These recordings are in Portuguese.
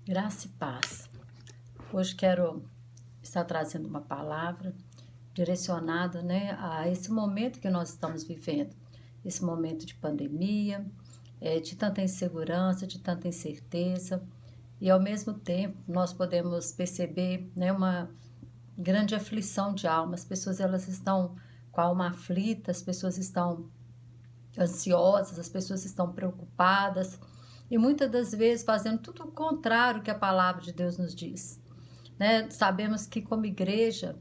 Graça e paz. Hoje quero estar trazendo uma palavra direcionada, a esse momento que nós estamos vivendo, esse momento de pandemia, de tanta insegurança, de tanta incerteza, e ao mesmo tempo nós podemos perceber, uma grande aflição de alma. As pessoas elas estão com a alma aflita, as pessoas estão ansiosas, as pessoas estão preocupadas e muitas das vezes fazendo tudo o contrário que a palavra de Deus nos diz. Sabemos que como igreja,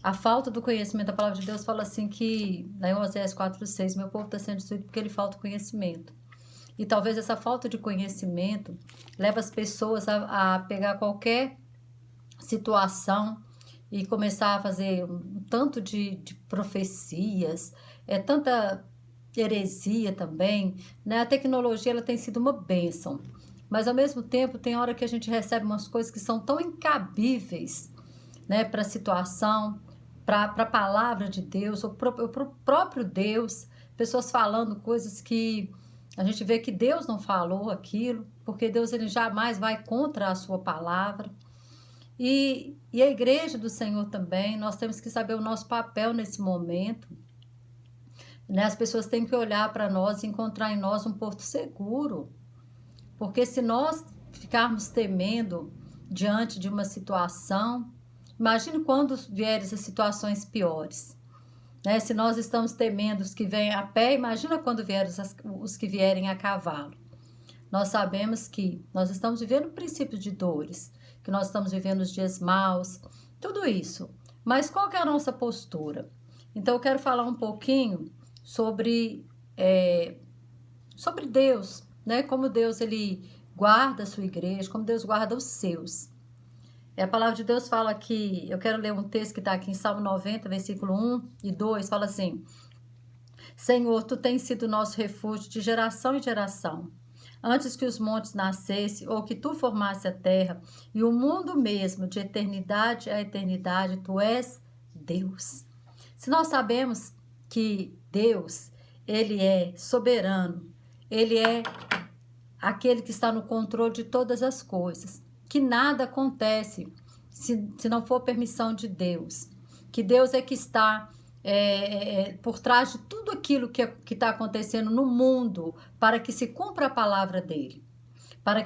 a falta do conhecimento da palavra de Deus fala assim que, em Oséias 4:6, meu povo está sendo destruído porque ele falta conhecimento. E talvez essa falta de conhecimento leve as pessoas a pegar qualquer situação e começar a fazer um tanto de profecias, tanta heresia também, A tecnologia ela tem sido uma bênção, mas ao mesmo tempo tem hora que a gente recebe umas coisas que são tão incabíveis, para a situação, para a palavra de Deus, ou para o próprio Deus, pessoas falando coisas que a gente vê que Deus não falou aquilo, porque Deus ele jamais vai contra a sua palavra. E a igreja do Senhor também, nós temos que saber o nosso papel nesse momento. As pessoas têm que olhar para nós e encontrar em nós um porto seguro. Porque se nós ficarmos temendo diante de uma situação, imagine quando vierem as situações piores. Se nós estamos temendo os que vêm a pé, imagina quando vierem os que vierem a cavalo. Nós sabemos que nós estamos vivendo princípios de dores, que nós estamos vivendo os dias maus, tudo isso. Mas qual que é a nossa postura? Então eu quero falar um pouquinho sobre Deus, como Deus ele guarda a sua igreja, como Deus guarda os seus. A palavra de Deus fala que, eu quero ler um texto que está aqui em Salmo 90, versículo 1 e 2, fala assim: Senhor, Tu tens sido nosso refúgio de geração em geração. Antes que os montes nascessem, ou que Tu formasse a terra, e o mundo mesmo, de eternidade a eternidade, Tu és Deus. Se nós sabemos que Deus, Ele é soberano, Ele é aquele que está no controle de todas as coisas, que nada acontece se não for permissão de Deus, que Deus é que está por trás de tudo aquilo que está acontecendo no mundo, para que se cumpra a palavra dele, para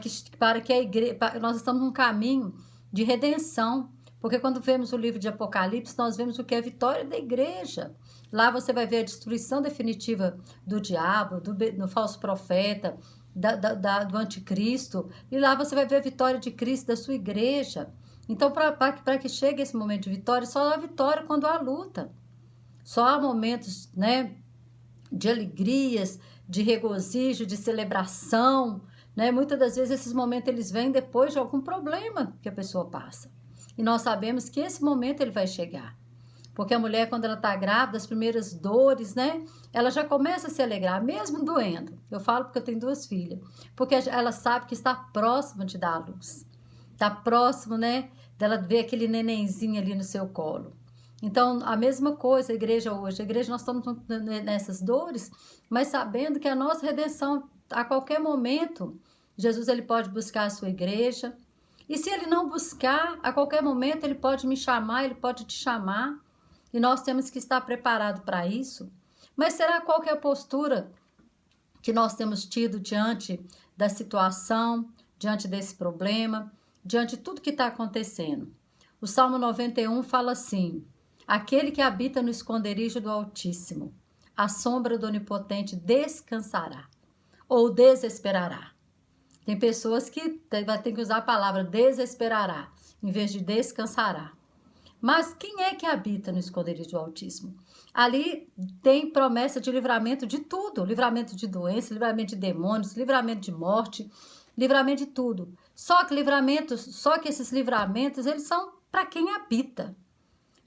que a igreja, nós estamos num caminho de redenção, porque quando vemos o livro de Apocalipse, nós vemos o que é a vitória da igreja. Lá você vai ver a destruição definitiva do diabo, do falso profeta, do anticristo, e lá você vai ver a vitória de Cristo, da sua igreja. Então, para que chegue esse momento de vitória, só há vitória quando há luta. Só há momentos, de alegrias, de regozijo, de celebração, Muitas das vezes esses momentos eles vêm depois de algum problema que a pessoa passa. E nós sabemos que esse momento ele vai chegar. Porque a mulher, quando ela está grávida, as primeiras dores, ela já começa a se alegrar, mesmo doendo. Eu falo porque eu tenho 2 filhas. Porque ela sabe que está próxima de dar à luz. Está próximo, dela ver aquele nenenzinho ali no seu colo. Então, a mesma coisa, a igreja hoje. A igreja, nós estamos nessas dores, mas sabendo que a nossa redenção, a qualquer momento, Jesus ele pode buscar a sua igreja. E se ele não buscar, a qualquer momento, ele pode me chamar, ele pode te chamar. E nós temos que estar preparados para isso. Mas será qual que é a postura que nós temos tido diante da situação, diante desse problema, diante de tudo que está acontecendo? O Salmo 91 fala assim: aquele que habita no esconderijo do Altíssimo, à sombra do Onipotente descansará, ou desesperará. Tem pessoas que vai ter que usar a palavra desesperará, em vez de descansará. Mas quem é que habita no esconderijo do Altíssimo? Ali tem promessa de livramento de tudo. Livramento de doença, livramento de demônios, livramento de morte, livramento de tudo. Só que esses livramentos, eles são para quem habita.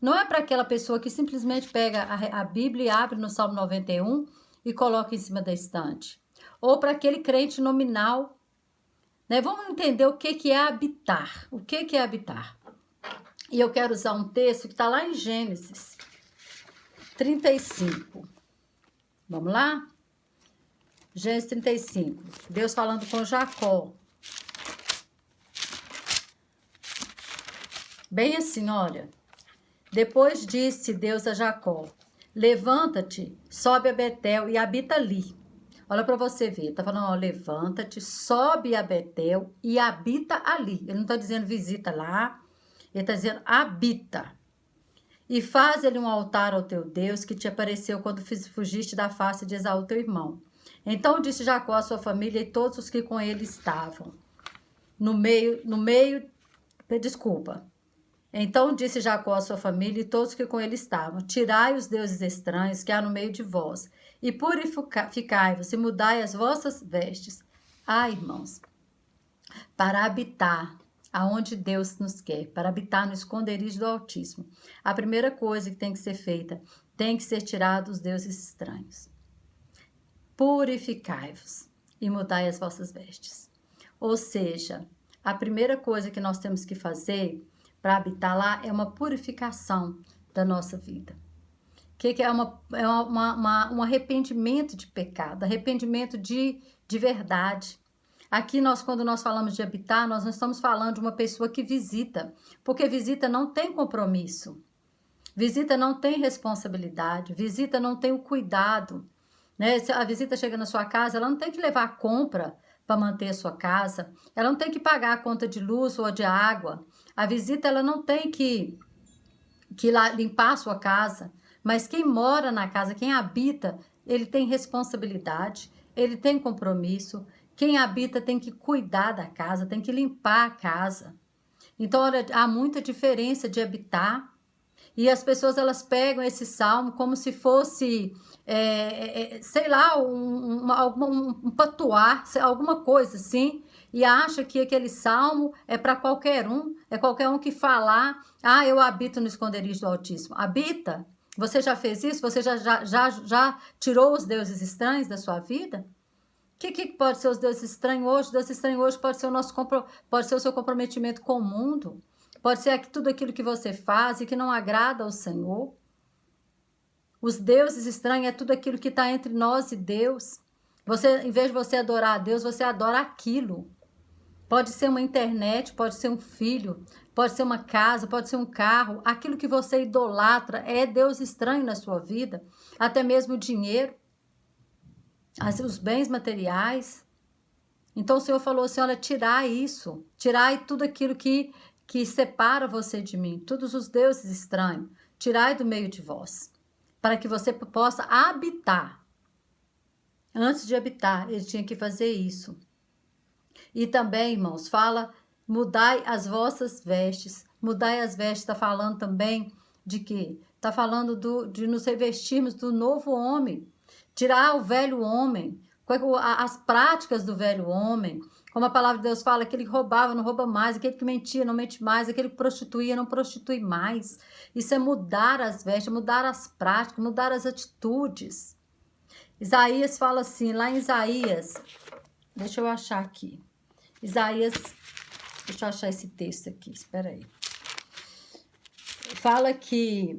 Não é para aquela pessoa que simplesmente pega a Bíblia e abre no Salmo 91 e coloca em cima da estante. Ou para aquele crente nominal. Vamos entender o que é habitar. O que é habitar? E eu quero usar um texto que está lá em Gênesis 35. Vamos lá? Gênesis 35. Deus falando com Jacó. Bem assim, olha. Depois disse Deus a Jacó: levanta-te, sobe a Betel e habita ali. Olha para você ver, tá falando, ó, levanta-te, sobe a Betel e habita ali. Ele não está dizendo visita lá, ele está dizendo habita. E faz ele um altar ao teu Deus que te apareceu quando fugiste da face de Esaú teu irmão. Então disse Jacó à sua família e todos os que com ele estavam. Desculpa. Então disse Jacó à sua família e todos que com ele estavam: tirai os deuses estranhos que há no meio de vós, e purificai-vos, e mudai as vossas vestes. Ah, irmãos, para habitar aonde Deus nos quer, para habitar no esconderijo do Altíssimo, a primeira coisa que tem que ser feita, tem que ser tirado os deuses estranhos. Purificai-vos e mudai as vossas vestes. Ou seja, a primeira coisa que nós temos que fazer para habitar lá é uma purificação da nossa vida. O que é um arrependimento de pecado, arrependimento de verdade. Aqui, quando nós falamos de habitar, nós não estamos falando de uma pessoa que visita, porque visita não tem compromisso, visita não tem responsabilidade, visita não tem o cuidado. Né? Se a visita chega na sua casa, ela não tem que levar a compra para manter a sua casa, ela não tem que pagar a conta de luz ou de água, a visita ela não tem que limpar a sua casa, mas quem mora na casa, quem habita, ele tem responsabilidade, ele tem compromisso, quem habita tem que cuidar da casa, tem que limpar a casa. Então, olha, há muita diferença de habitar. E as pessoas, elas pegam esse salmo como se fosse, sei lá, um patuar, alguma coisa assim, e acha que aquele salmo é para qualquer um, é qualquer um que falar, ah, eu habito no esconderijo do Altíssimo. Habita? Você já fez isso? Você já tirou os deuses estranhos da sua vida? O que pode ser os deuses estranhos hoje? Os deuses estranhos hoje pode ser pode ser o seu comprometimento com o mundo. Pode ser tudo aquilo que você faz e que não agrada ao Senhor. Os deuses estranhos é tudo aquilo que está entre nós e Deus. Em vez de você adorar a Deus, você adora aquilo. Pode ser uma internet, pode ser um filho, pode ser uma casa, pode ser um carro. Aquilo que você idolatra é Deus estranho na sua vida. Até mesmo o dinheiro, os bens materiais. Então o Senhor falou assim, olha, tirai isso. Tirai tudo aquilo que separa você de mim, todos os deuses estranhos, tirai do meio de vós, para que você possa habitar. Antes de habitar, ele tinha que fazer isso. E também, irmãos, fala, mudai as vossas vestes. Mudai as vestes, está falando também de quê? Está falando de nos revestirmos do novo homem, tirar o velho homem, as práticas do velho homem. Como a palavra de Deus fala, aquele que roubava não rouba mais, aquele que mentia não mente mais, aquele que prostituía não prostitui mais. Isso é mudar as vestes, mudar as práticas, mudar as atitudes. Isaías fala assim, lá em Isaías, deixa eu achar aqui. Isaías, deixa eu achar esse texto aqui, espera aí. Fala que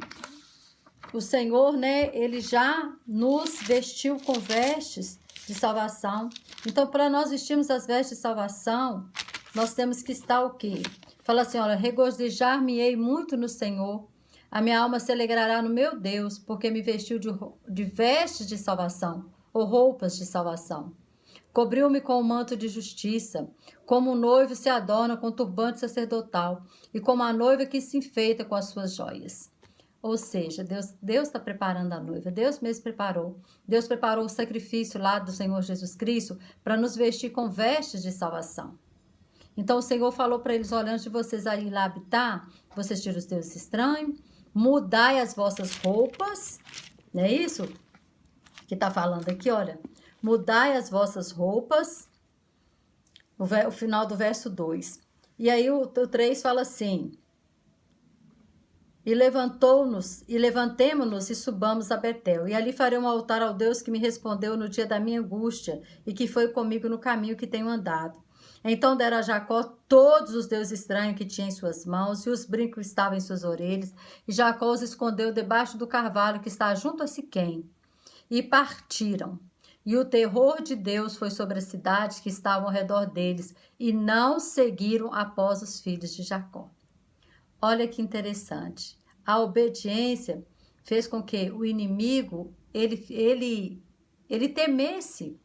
o Senhor, né, ele já nos vestiu com vestes de salvação. Então, para nós vestirmos as vestes de salvação, nós temos que estar o quê? Fala assim, olha, regozijar-me-ei muito no Senhor, a minha alma se alegrará no meu Deus, porque me vestiu de vestes de salvação, ou roupas de salvação. Cobriu-me com o manto de justiça, como o noivo se adorna com o turbante sacerdotal, e como a noiva que se enfeita com as suas joias. Ou seja, Deus está preparando a noiva, Deus mesmo preparou. Deus preparou o sacrifício lá do Senhor Jesus Cristo para nos vestir com vestes de salvação. Então o Senhor falou para eles, olha, antes de vocês irem lá habitar, vocês tiram os deuses estranhos, mudai as vossas roupas, não é isso? Que está falando aqui, olha, mudai as vossas roupas, o final do verso 2. E aí o 3 fala assim, e levantemo-nos e subamos a Betel. E ali farei um altar ao Deus que me respondeu no dia da minha angústia e que foi comigo no caminho que tenho andado. Então dera a Jacó todos os deuses estranhos que tinha em suas mãos e os brincos que estavam em suas orelhas. E Jacó os escondeu debaixo do carvalho que está junto a Siquém. E partiram. E o terror de Deus foi sobre as cidades que estavam ao redor deles e não seguiram após os filhos de Jacó. Olha que interessante. A obediência fez com que o inimigo, ele temesse.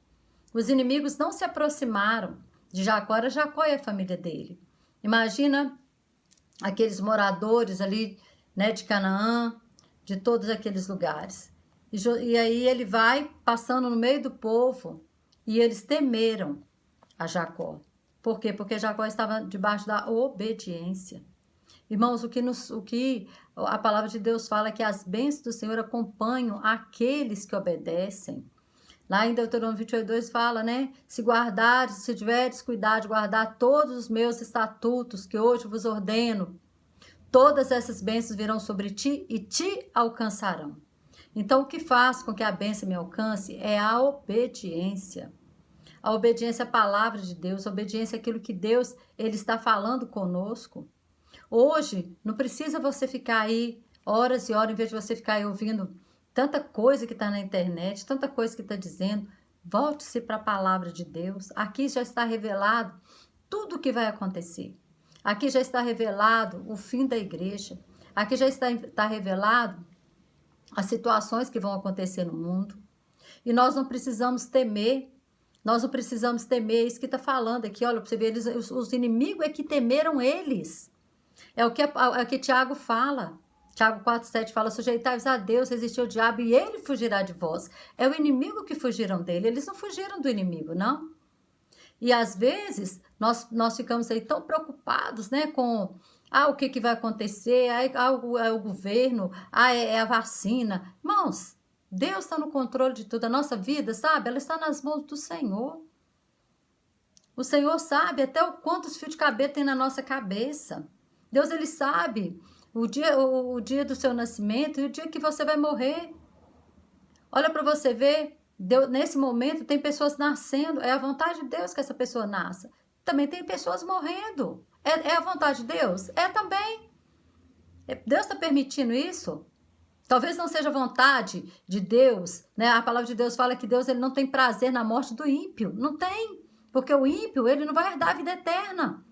Os inimigos não se aproximaram de Jacó, era Jacó e a família dele. Imagina aqueles moradores ali, né, de Canaã, de todos aqueles lugares. E aí ele vai passando no meio do povo e eles temeram a Jacó. Por quê? Porque Jacó estava debaixo da obediência. Irmãos, o que a palavra de Deus fala é que as bênçãos do Senhor acompanham aqueles que obedecem. Lá em Deuteronômio 28:2 fala, né? Se tiveres cuidado de guardar todos os meus estatutos que hoje vos ordeno, todas essas bênçãos virão sobre ti e te alcançarão. Então, o que faz com que a bênção me alcance é a obediência. A obediência à palavra de Deus, a obediência àquilo que Deus ele está falando conosco. Hoje, não precisa você ficar aí horas e horas, em vez de você ficar aí ouvindo tanta coisa que está na internet, tanta coisa que está dizendo. Volte-se para a palavra de Deus. Aqui já está revelado tudo o que vai acontecer. Aqui já está revelado o fim da igreja. Aqui já está revelado as situações que vão acontecer no mundo. E nós não precisamos temer. Nós não precisamos temer. Isso que está falando aqui, olha, para você ver, os inimigos é que temeram eles. É o que Tiago fala. Tiago 4:7 fala, sujeitai-vos a Deus, resistir ao diabo e ele fugirá de vós. É o inimigo que fugiram dele, eles não fugiram do inimigo, não. E às vezes, nós ficamos aí tão preocupados, né, com o que vai acontecer, é o governo, é a vacina. Irmãos, Deus está no controle de tudo, a nossa vida, sabe, ela está nas mãos do Senhor. O Senhor sabe até o quantos fios de cabelo tem na nossa cabeça. Deus, ele sabe o dia do seu nascimento e o dia que você vai morrer. Olha para você ver, Deus, nesse momento tem pessoas nascendo, é a vontade de Deus que essa pessoa nasça. Também tem pessoas morrendo. É a vontade de Deus? É também. Deus está permitindo isso? Talvez não seja vontade de Deus, né? A palavra de Deus fala que Deus ele não tem prazer na morte do ímpio. Não tem, porque o ímpio ele não vai herdar a vida eterna.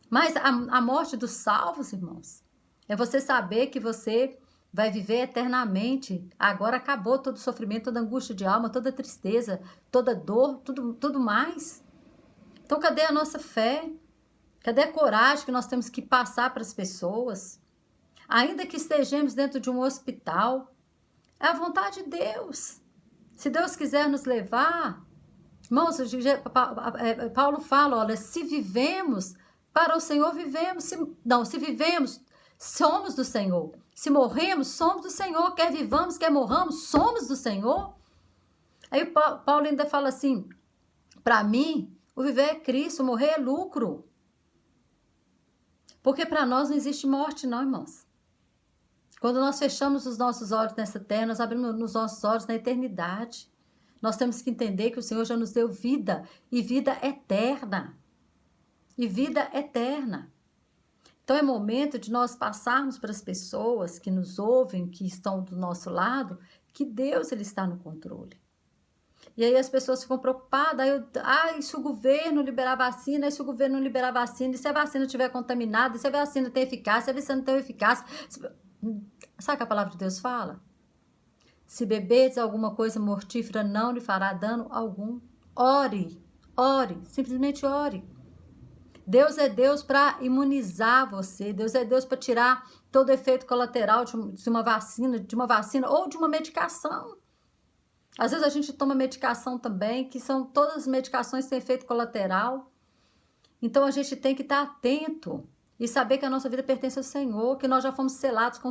Mas a morte dos salvos, irmãos, é você saber que você vai viver eternamente. Agora acabou todo sofrimento, toda angústia de alma, toda tristeza, toda dor, tudo mais. Então, cadê a nossa fé? Cadê a coragem que nós temos que passar para as pessoas? Ainda que estejamos dentro de um hospital, é a vontade de Deus. Se Deus quiser nos levar, irmãos, Paulo fala, olha, se vivemos, para o Senhor vivemos. Se vivemos, somos do Senhor. Se morremos, somos do Senhor. Quer vivamos, quer morramos, somos do Senhor. Aí Paulo ainda fala assim, para mim, o viver é Cristo, morrer é lucro. Porque para nós não existe morte, não, irmãos. Quando nós fechamos os nossos olhos nessa terra, nós abrimos os nossos olhos na eternidade. Nós temos que entender que o Senhor já nos deu vida, e vida eterna. E vida eterna. Então é momento de nós passarmos para as pessoas que nos ouvem, que estão do nosso lado, que Deus ele está no controle. E aí as pessoas ficam preocupadas, e se o governo liberar vacina, e se o governo não liberar vacina, e se a vacina estiver contaminada, e se a vacina tem eficácia, se a vacina não tem eficácia. Sabe o que a palavra de Deus fala? Se bebedes alguma coisa mortífera, não lhe fará dano algum. Ore, simplesmente ore. Deus é Deus para imunizar você. Deus é Deus para tirar todo o efeito colateral de uma vacina ou de uma medicação. Às vezes a gente toma medicação também, que são todas as medicações que têm efeito colateral. Então a gente tem que estar atento e saber que a nossa vida pertence ao Senhor, que nós já fomos selados com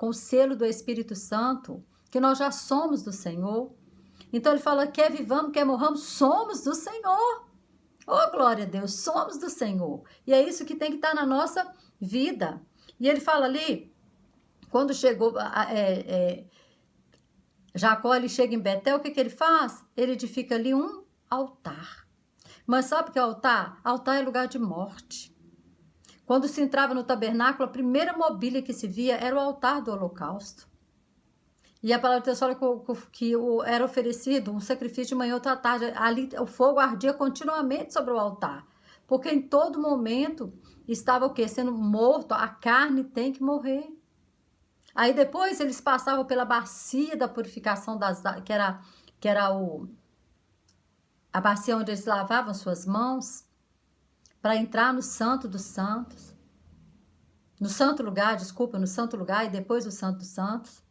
o selo do Espírito Santo, que nós já somos do Senhor. Então ele fala, quer vivamos, quer morramos, somos do Senhor. Oh, glória a Deus, somos do Senhor. E é isso que tem que estar na nossa vida. E ele fala ali, quando chegou, Jacó, ele chega em Betel, o que ele faz? Ele edifica ali um altar. Mas sabe o que é altar? Altar é lugar de morte. Quando se entrava no tabernáculo, a primeira mobília que se via era o altar do holocausto. E a palavra de Deus fala que era oferecido um sacrifício de manhã ou outra tarde. Ali o fogo ardia continuamente sobre o altar. Porque em todo momento estava o quê? Sendo morto, a carne tem que morrer. Aí depois eles passavam pela bacia da purificação, que era a bacia onde eles lavavam suas mãos, para entrar no Santo dos Santos. No santo lugar, desculpa, no santo lugar e depois o Santo dos Santos.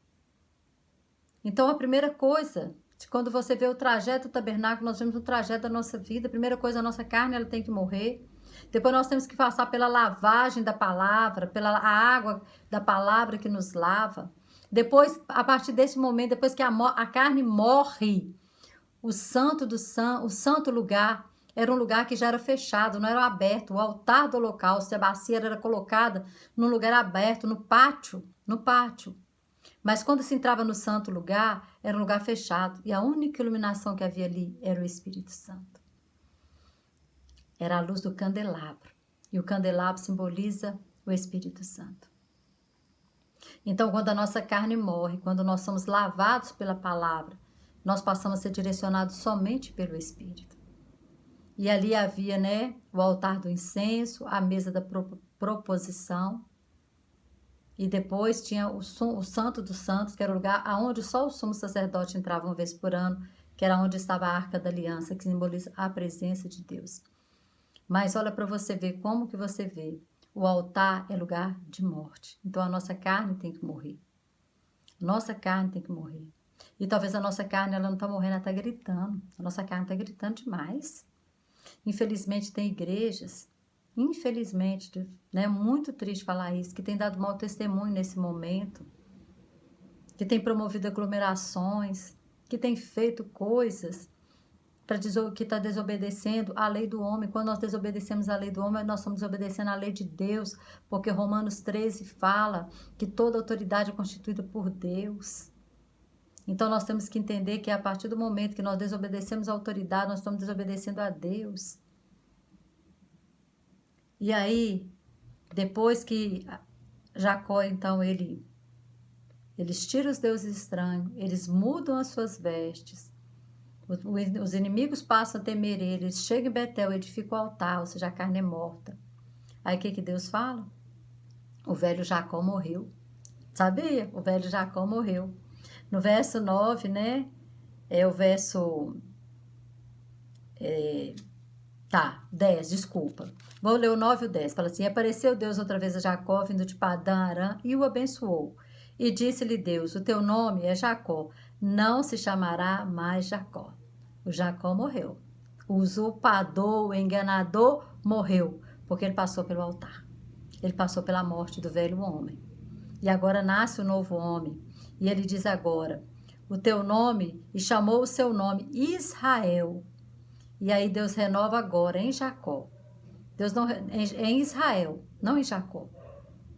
Então a primeira coisa, quando você vê o trajeto do tabernáculo, nós vemos o trajeto da nossa vida. A primeira coisa, a nossa carne ela tem que morrer. Depois nós temos que passar pela lavagem da palavra, pela água da palavra que nos lava. Depois, a partir desse momento, depois que a carne morre, o santo lugar era um lugar que já era fechado, não era aberto. O altar do holocausto, a bacia era colocada num lugar aberto, no pátio. Mas quando se entrava no santo lugar, era um lugar fechado. E a única iluminação que havia ali era o Espírito Santo. Era a luz do candelabro. E o candelabro simboliza o Espírito Santo. Então, quando a nossa carne morre, quando nós somos lavados pela palavra, nós passamos a ser direcionados somente pelo Espírito. E ali havia, né, o altar do incenso, a mesa da proposição. E depois tinha o Santo dos Santos, que era o lugar onde só o sumo sacerdote entrava uma vez por ano, que era onde estava a Arca da Aliança, que simboliza a presença de Deus. Mas olha para você ver como que você vê. O altar é lugar de morte. Então a nossa carne tem que morrer. Nossa carne tem que morrer. E talvez a nossa carne ela não está morrendo, ela está gritando. A nossa carne está gritando demais. Infelizmente tem igrejas, infelizmente, né, muito triste falar isso, que tem dado mau testemunho nesse momento, que tem promovido aglomerações, que tem feito coisas que está desobedecendo a lei do homem. Quando nós desobedecemos a lei do homem, nós estamos desobedecendo a lei de Deus, porque Romanos 13 fala que toda autoridade é constituída por Deus. Então nós temos que entender que a partir do momento que nós desobedecemos a autoridade, nós estamos desobedecendo a Deus. E aí, depois que Jacó, então, eles tiram os deuses estranhos, eles mudam as suas vestes, os inimigos passam a temer eles, chegam em Betel, edificam o altar, ou seja, a carne é morta. Aí o que Deus fala? O velho Jacó morreu. Sabia? O velho Jacó morreu. No verso 9, né? É o verso... 10, desculpa. Vou ler o 9 e o 10. Fala assim: apareceu Deus outra vez a Jacó, vindo de Padã Arã, e o abençoou. E disse-lhe Deus: o teu nome é Jacó, não se chamará mais Jacó. O Jacó morreu. O usurpador, o enganador, morreu, porque ele passou pelo altar. Ele passou pela morte do velho homem. E agora nasce o novo homem. E ele diz agora: o teu nome, e chamou o seu nome Israel. E aí Deus renova agora em Jacó. Deus não em Israel, não em Jacó.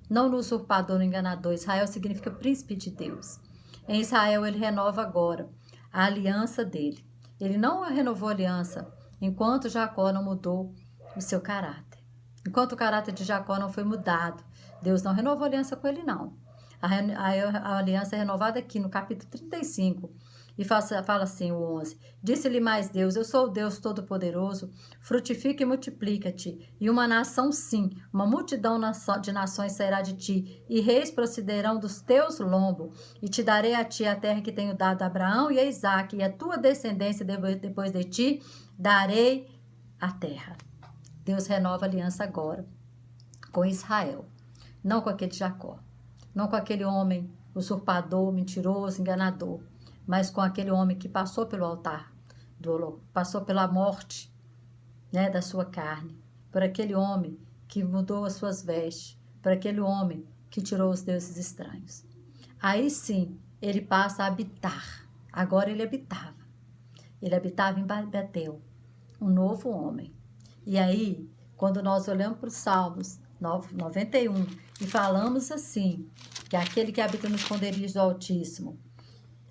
Não no usurpador, no enganador. Israel significa príncipe de Deus. Em Israel ele renova agora a aliança dele. Ele não renovou a aliança enquanto Jacó não mudou o seu caráter. Enquanto o caráter de Jacó não foi mudado, Deus não renovou a aliança com ele, não. A aliança é renovada aqui no capítulo 35. E fala assim, o 11. Disse-lhe mais Deus: eu sou o Deus Todo-Poderoso, frutifica e multiplica-te. E uma nação, sim, uma multidão de nações sairá de ti, e reis procederão dos teus lombos. E te darei a ti a terra que tenho dado a Abraão e a Isaque, e a tua descendência depois de ti, darei a terra. Deus renova a aliança agora com Israel, não com aquele Jacó, não com aquele homem usurpador, mentiroso, enganador, mas com aquele homem que passou pelo altar, passou pela morte, né, da sua carne, por aquele homem que mudou as suas vestes, por aquele homem que tirou os deuses estranhos. Aí sim, ele passa a habitar. Agora ele habitava em Betel, um novo homem. E aí, quando nós olhamos para os Salmos 91 e falamos assim, que é aquele que habita no esconderijo do Altíssimo,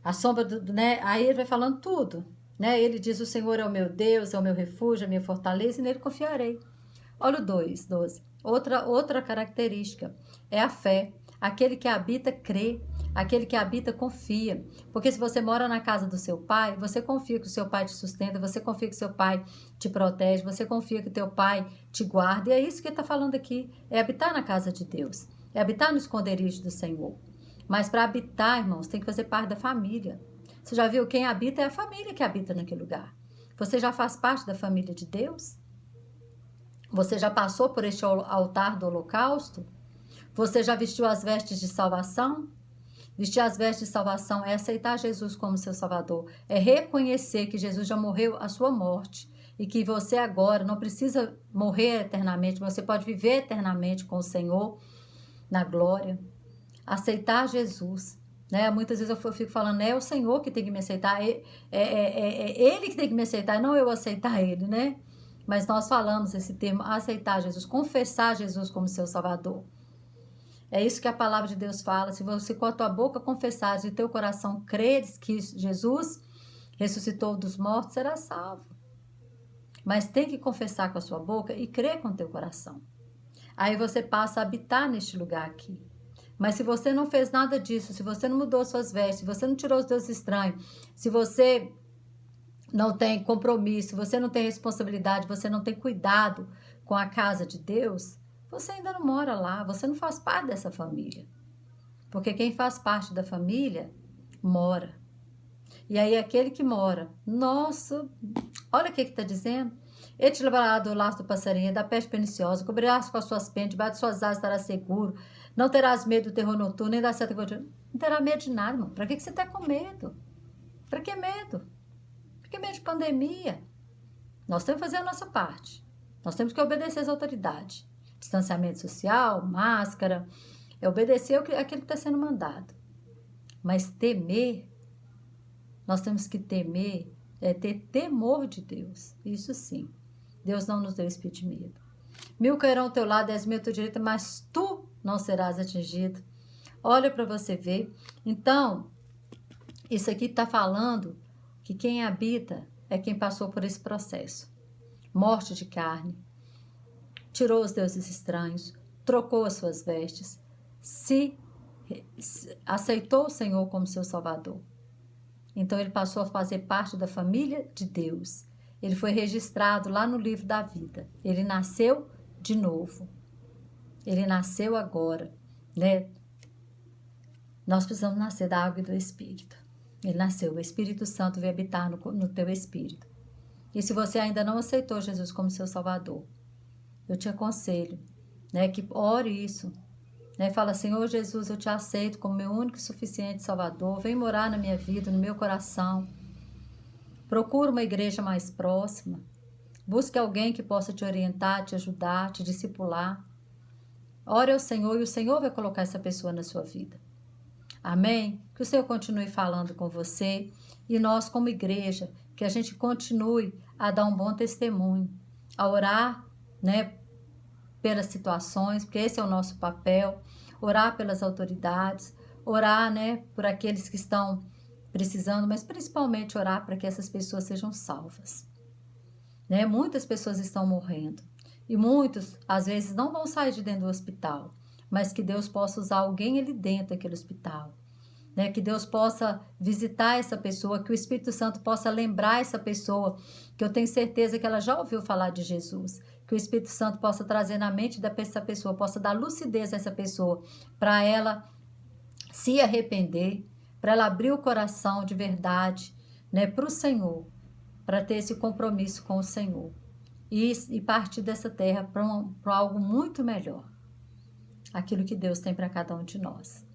a sombra né? Aí ele vai falando tudo, né? Ele diz: o Senhor é o meu Deus, é o meu refúgio, é a minha fortaleza, e nele confiarei. Olha o 2, 12. Outra característica é a fé. Aquele que habita crê. Aquele que habita confia. Porque se você mora na casa do seu pai, você confia que o seu pai te sustenta, você confia que o seu pai te protege, você confia que o teu pai te guarda. E é isso que ele está falando aqui. É habitar na casa de Deus. É habitar no esconderijo do Senhor. Mas para habitar, irmãos, tem que fazer parte da família. Você já viu? Quem habita é a família que habita naquele lugar. Você já faz parte da família de Deus? Você já passou por este altar do holocausto? Você já vestiu as vestes de salvação? Vestir as vestes de salvação é aceitar Jesus como seu Salvador. É reconhecer que Jesus já morreu a sua morte e que você agora não precisa morrer eternamente, você pode viver eternamente com o Senhor na glória. Aceitar Jesus. Né? Muitas vezes eu fico falando, é o Senhor que tem que me aceitar, é Ele que tem que me aceitar, não eu aceitar Ele, né? Mas nós falamos esse termo, aceitar Jesus, confessar Jesus como seu Salvador. É isso que a palavra de Deus fala. Se você com a tua boca confessares e teu coração creres que Jesus ressuscitou dos mortos, será salvo. Mas tem que confessar com a sua boca e crer com o teu coração. Aí você passa a habitar neste lugar aqui. Mas se você não fez nada disso, se você não mudou suas vestes, se você não tirou os deuses estranhos, se você não tem compromisso, se você não tem responsabilidade, você não tem cuidado com a casa de Deus, você ainda não mora lá, você não faz parte dessa família. Porque quem faz parte da família, mora. E aí aquele que mora, nossa, olha o que está dizendo. Ele te levará do laço do passarinho, da peste perniciosa, cobrirás com as suas penas, debaixo de suas asas estarás seguro. Não terás medo do terror noturno, nem da seta que não terá medo de nada, irmão. Para que você está com medo? Para que medo? Para que medo de pandemia? Nós temos que fazer a nossa parte. Nós temos que obedecer às autoridades. Distanciamento social, máscara, é obedecer aquilo que está sendo mandado. Mas temer, nós temos que temer, é ter temor de Deus. Isso sim. Deus não nos deu espírito de medo. 1000 cairão ao teu lado, 10.000 à tua direita, mas tu não serás atingido. Olha para você ver. Então, isso aqui está falando que quem habita é quem passou por esse processo. Morte de carne, tirou os deuses estranhos, trocou as suas vestes, aceitou o Senhor como seu Salvador. Então ele passou a fazer parte da família de Deus. Ele foi registrado lá no livro da vida. Ele nasceu de novo. Ele nasceu agora, né? Nós precisamos nascer da água e do Espírito. Ele nasceu, o Espírito Santo veio habitar no teu espírito. E se você ainda não aceitou Jesus como seu Salvador, eu te aconselho, né, que ore isso, né, fala, Senhor Jesus, eu te aceito como meu único e suficiente Salvador, vem morar na minha vida, no meu coração, procura uma igreja mais próxima, busque alguém que possa te orientar, te ajudar, te discipular, ore ao Senhor e o Senhor vai colocar essa pessoa na sua vida. Amém? Que o Senhor continue falando com você e nós como igreja, que a gente continue a dar um bom testemunho, a orar, né, pelas situações, porque esse é o nosso papel, orar pelas autoridades, orar, né, por aqueles que estão precisando, mas principalmente orar para que essas pessoas sejam salvas. Né? Muitas pessoas estão morrendo e muitos, às vezes, não vão sair de dentro do hospital, mas que Deus possa usar alguém ali dentro daquele hospital. Né, que Deus possa visitar essa pessoa, que o Espírito Santo possa lembrar essa pessoa, que eu tenho certeza que ela já ouviu falar de Jesus, que o Espírito Santo possa trazer na mente dessa pessoa, possa dar lucidez a essa pessoa, para ela se arrepender, para ela abrir o coração de verdade, né, para o Senhor, para ter esse compromisso com o Senhor, e partir dessa terra para algo muito melhor, aquilo que Deus tem para cada um de nós.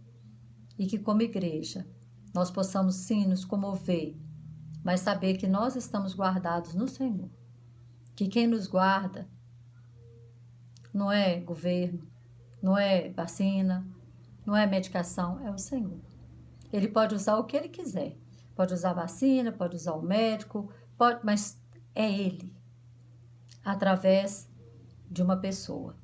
E que como igreja, nós possamos sim nos comover, mas saber que nós estamos guardados no Senhor. Que quem nos guarda não é governo, não é vacina, não é medicação, é o Senhor. Ele pode usar o que Ele quiser. Pode usar vacina, pode usar o médico, mas é Ele. Através de uma pessoa,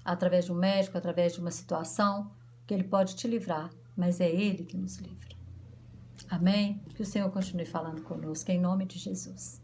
através de um médico, através de uma situação, que Ele pode te livrar. Mas é Ele que nos livra. Amém? Que o Senhor continue falando conosco, em nome de Jesus.